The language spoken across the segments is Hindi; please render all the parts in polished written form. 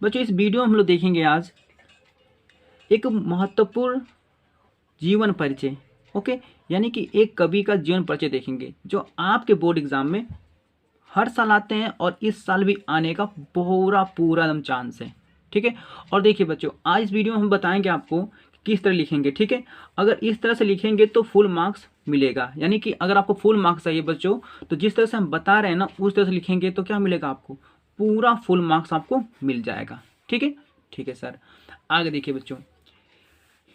बच्चों इस वीडियो में हम लोग देखेंगे आज एक महत्वपूर्ण जीवन परिचय। ओके, यानी कि एक कवि का जीवन परिचय देखेंगे जो आपके बोर्ड एग्जाम में हर साल आते हैं और इस साल भी आने का पूरा पूरा एकदम चांस है। ठीक है, और देखिए बच्चों आज इस वीडियो में हम बताएंगे आपको किस तरह लिखेंगे। ठीक है, अगर इस तरह से लिखेंगे तो फुल मार्क्स मिलेगा, यानी कि अगर आपको फुल मार्क्स चाहिए बच्चों तो जिस तरह से हम बता रहे हैं ना उस तरह से लिखेंगे तो क्या मिलेगा आपको, पूरा फुल मार्क्स आपको मिल जाएगा। ठीक है, ठीक है सर। आगे देखिए बच्चों,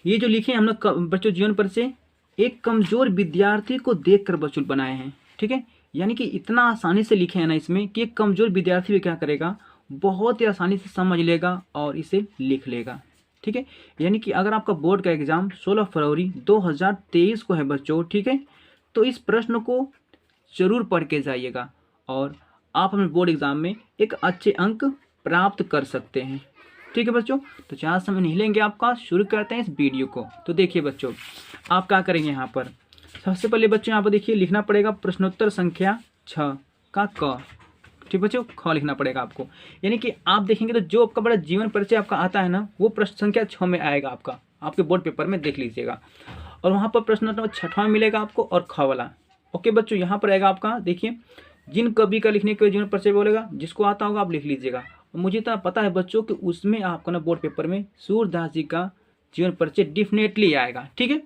ये जो लिखे हम लोग बच्चों जीवन परिचय एक कमजोर विद्यार्थी को देखकर बच्चों बनाए हैं। ठीक है, यानी कि इतना आसानी से लिखे हैं ना इसमें कि एक कमजोर विद्यार्थी भी क्या करेगा, बहुत ही आसानी से समझ लेगा और इसे लिख लेगा। ठीक है, यानी कि अगर आपका बोर्ड का एग्जाम 16 फरवरी 2023 को है बच्चों, ठीक है, तो इस प्रश्न को जरूर पढ़ के जाइएगा और आप अपने बोर्ड एग्जाम में एक अच्छे अंक प्राप्त कर सकते हैं। ठीक है बच्चों, तो ज़्यादा समय नहीं लेंगे आपका, शुरू करते हैं इस वीडियो को। तो देखिए बच्चों आप क्या करेंगे, यहाँ पर सबसे पहले बच्चों यहाँ पर देखिए लिखना पड़ेगा प्रश्नोत्तर संख्या 6 का क। ठीक बच्चों, ख लिखना पड़ेगा आपको, यानी कि आप देखेंगे तो जो आपका बड़ा जीवन परिचय आपका आता है ना वो प्रश्न संख्या 6 में आएगा आपका, आपके बोर्ड पेपर में देख लीजिएगा। और वहाँ पर प्रश्न नंबर 6वां मिलेगा आपको और ख वाला। ओके बच्चों, यहाँ पर आएगा आपका देखिए जिन कवि का लिखने के जीवन परिचय बोलेगा, जिसको आता होगा आप लिख लीजिएगा। मुझे तो पता है बच्चों कि उसमें आपका ना बोर्ड पेपर में सूरदास जी का जीवन परिचय डेफिनेटली आएगा। ठीक है,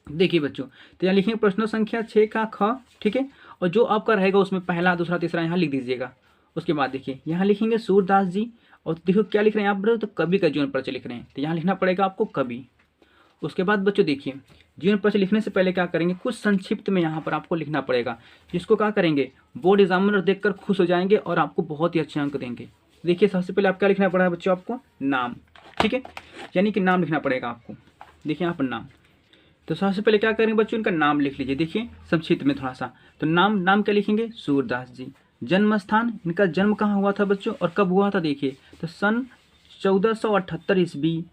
देखिए बच्चों तो यहाँ लिखेंगे प्रश्न संख्या 6 का ख। ठीक है, और जो आपका रहेगा उसमें पहला दूसरा तीसरा यहाँ लिख दीजिएगा। उसके बाद देखिए यहाँ लिखेंगे सूरदास जी, और देखो क्या लिख रहे हैं यहाँ पर, तो कवि का जीवन परिचय लिख रहे हैं तो यहाँ लिखना पड़ेगा आपको कवि। उसके बाद बच्चों देखिए जीवन परिचय लिखने से पहले क्या करेंगे, कुछ संक्षिप्त में यहाँ पर आपको लिखना पड़ेगा, जिसको क्या करेंगे बोर्ड एग्जामिनर देखकर खुश हो जाएंगे और आपको बहुत ही अच्छे अंक देंगे। देखिए सबसे पहले आप क्या लिखना पड़ा है बच्चों, आपको नाम। ठीक है, यानी कि नाम लिखना पड़ेगा आपको। देखिए यहाँ पर नाम, तो सबसे पहले क्या करेंगे बच्चों, इनका नाम लिख लीजिए। देखिए संक्षिप्त में थोड़ा सा, तो नाम क्या लिखेंगे, सूरदास जी। जन्म स्थान, इनका जन्म कहाँ हुआ था बच्चों और कब हुआ था, देखिए तो सन 1478 ईस्वी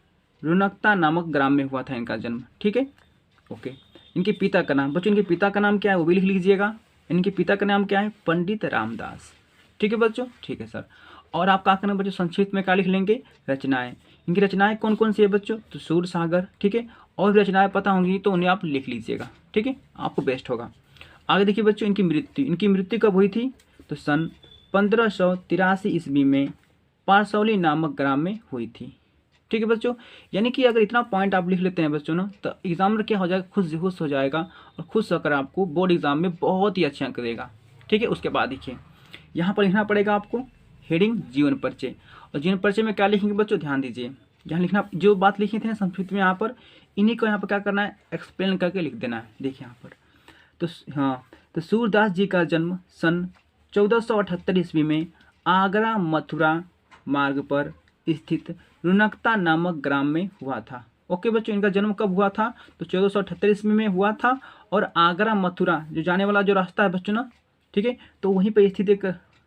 रुनकता नामक ग्राम में हुआ था इनका जन्म। ठीक है, ओके। इनके पिता का नाम बच्चों, इनके पिता का नाम क्या है वो भी लिख लीजिएगा। इनके पिता का नाम क्या है, पंडित रामदास। ठीक है बच्चों, ठीक है सर। और आप क्या करना बच्चों, संक्षिप्त में क्या लिख लेंगे, रचनाएं। इनकी रचनाएं कौन कौन सी है बच्चों, तो सूर सागर। ठीक है, और भी रचनाएं पता होंगी तो उन्हें आप लिख लीजिएगा। ठीक है, आपको बेस्ट होगा। आगे देखिए बच्चों इनकी मृत्यु कब हुई थी, तो सन 1583 ईस्वी में पारसौली नामक ग्राम में हुई थी। ठीक है बच्चों, यानी कि अगर इतना पॉइंट आप लिख लेते हैं बच्चों ना तो एग्जामिनर क्या हो जाएगा, खुश हो जाएगा और खुश होकर आपको बोर्ड एग्जाम में बहुत ही अच्छे अंक देगा। ठीक है, उसके बाद देखिए यहाँ पर लिखना पड़ेगा आपको हेडिंग जीवन परिचय। और जीवन परिचय में क्या लिखेंगे बच्चों, ध्यान दीजिए यहाँ लिखना, जो बात लिखी थी ना संस्कृत में, यहाँ पर इन्हीं को यहाँ पर क्या करना है, एक्सप्लेन करके लिख देना है। देखिए यहाँ पर तो हाँ, तो सूरदास जी का जन्म सन 1478 ईस्वी में आगरा मथुरा मार्ग पर स्थित रुनकता नामक ग्राम में हुआ था। ओके बच्चों, इनका जन्म कब हुआ था, तो 1478 ईस्वी में हुआ था और आगरा मथुरा जो जाने वाला जो रास्ता है बच्चों ना, ठीक है, तो वहीं पर स्थित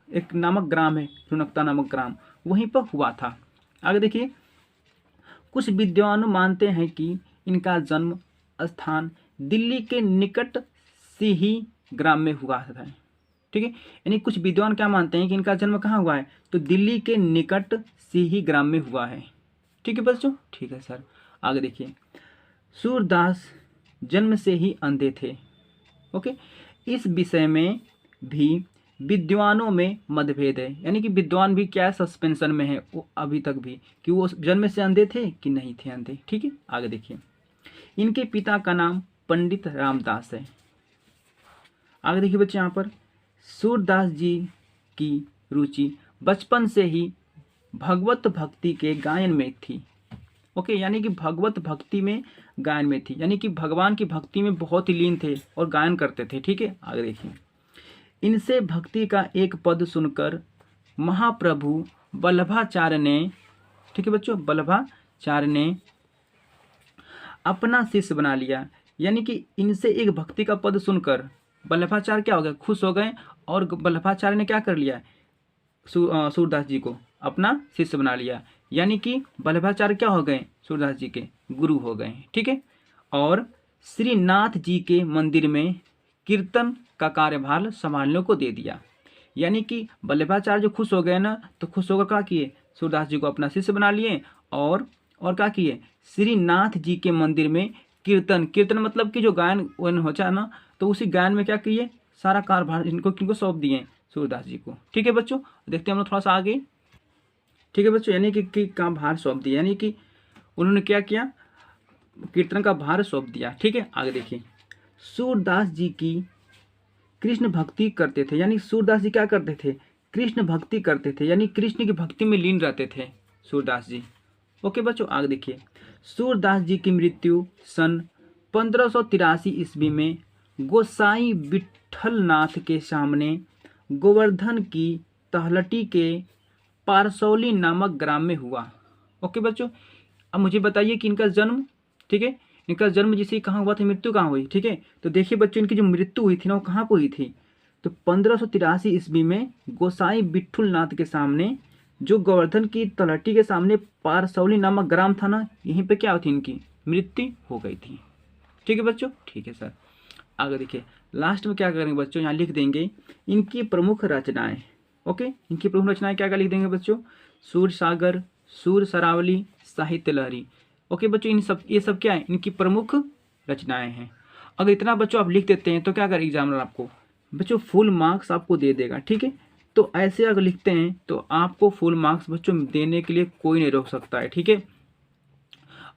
एक नामक ग्राम है, रुनकता नामक ग्राम, वहीं पर हुआ था। आगे देखिए, कुछ विद्वान मानते हैं कि इनका जन्म स्थान दिल्ली के निकट सिही ग्राम में हुआ था। ठीक है, यानी कुछ विद्वान क्या मानते हैं कि इनका जन्म कहाँ हुआ है, तो दिल्ली के निकट सिही ग्राम में हुआ है। ठीक है बच्चों, ठीक है सर। आगे देखिए, सूरदास जन्म से ही अंधे थे। ओके, इस विषय में भी विद्वानों में मतभेद है, यानी कि विद्वान भी क्या है, सस्पेंशन में है वो अभी तक भी, कि वो जन्म से अंधे थे कि नहीं थे अंधे। ठीक है, आगे देखिए, इनके पिता का नाम पंडित रामदास है। आगे देखिए बच्चे, यहाँ पर सूरदास जी की रुचि बचपन से ही भगवत भक्ति के गायन में थी। ओके, यानी कि भगवत भक्ति में गायन में थी, यानी कि भगवान की भक्ति में बहुत ही लीन थे और गायन करते थे। ठीक है, आगे देखिए, इनसे भक्ति का एक पद सुनकर महाप्रभु वल्लभाचार्य ने, ठीक है बच्चों, वल्लभाचार्य ने अपना शिष्य बना लिया। यानी कि इनसे एक भक्ति का पद सुनकर वल्लभाचार्य क्या हो गए, खुश हो गए, और वल्लभाचार्य ने क्या कर लिया, सूरदास जी को अपना शिष्य बना लिया। यानी कि वल्लभाचार्य क्या हो गए, सूरदास जी के गुरु हो गए। ठीक है, और श्रीनाथ जी के मंदिर में कीर्तन का कार्यभार संभालने को दे दिया। यानी कि वल्लभाचार्य जो खुश हो गए ना, तो खुश होकर क्या किए, सूरदास जी को अपना शिष्य बना लिए और क्या किए, श्रीनाथ जी के मंदिर में कीर्तन मतलब कि जो गायन वायन होता है ना, तो उसी गायन में क्या किए, सारा कार्यभार इनको किनको सौंप दिए, सूरदास जी को। ठीक है बच्चों, देखते हैं हम लोग थोड़ा सा आगे। ठीक है बच्चों, यानी कि का भार सौंप दिया, यानी कि उन्होंने क्या किया, कीर्तन का भार सौंप दिया। ठीक है, आगे देखिए। सूरदास जी की कृष्ण भक्ति करते थे, यानी सूरदास जी क्या करते थे, कृष्ण भक्ति करते थे, यानी कृष्ण की भक्ति में लीन रहते थे सूरदास जी। ओके बच्चों, आगे देखिए। सूरदास जी की मृत्यु सन 1583 ईस्वी में गोसाई विठलनाथ के सामने गोवर्धन की तहलटी के पारसौली नामक ग्राम में हुआ। ओके बच्चों, अब मुझे बताइए कि इनका जन्म, ठीक है, इनका जन्म जिसे कहाँ हुआ था, मृत्यु कहाँ हुई। ठीक है, तो देखिए बच्चों, इनकी जो मृत्यु हुई थी ना, वो कहाँ पर हुई थी, तो 1583 ईस्वी में गोसाई विठुलनाथ के सामने, जो गोवर्धन की तलहटी के सामने पारसौली नामक ग्राम था ना, यहीं पे क्या हुई, इनकी मृत्यु हो गई थी। ठीक है बच्चों, ठीक है सर। आगे देखिए, लास्ट में क्या करेंगे बच्चों, यहाँ लिख देंगे इनकी प्रमुख रचनाएं। ओके, इनकी प्रमुख रचनाएं क्या क्या लिख देंगे बच्चों, सूर सागर, सूर सरावली, साहित्य लहरी। ओके बच्चों, ये सब क्या है, इनकी प्रमुख रचनाएं हैं। अगर इतना बच्चों आप लिख देते हैं तो क्या करें, एग्जामिनर आपको बच्चों फुल मार्क्स आपको दे देगा। ठीक है, तो ऐसे अगर लिखते हैं तो आपको फुल मार्क्स बच्चों देने के लिए कोई नहीं रोक सकता है। ठीक है,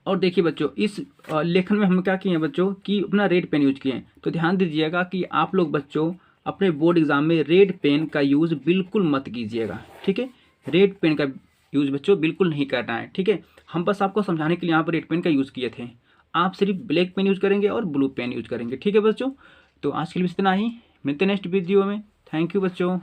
और देखिए बच्चों, इस लेखन में हम क्या किए हैं बच्चों कि अपना रेड पेन यूज किए हैं, तो ध्यान दीजिएगा कि आप लोग बच्चों अपने बोर्ड एग्जाम में रेड पेन का यूज़ बिल्कुल मत कीजिएगा। ठीक है, रेड पेन का यूज़ बच्चों बिल्कुल नहीं करना है। ठीक है, हम बस आपको समझाने के लिए यहाँ पर रेड पेन का यूज़ किए थे, आप सिर्फ ब्लैक पेन यूज करेंगे और ब्लू पेन यूज करेंगे। ठीक है बच्चों, तो आज के लिए इतना ही, मिलते हैं नेक्स्ट वीडियो में। थैंक यू बच्चों।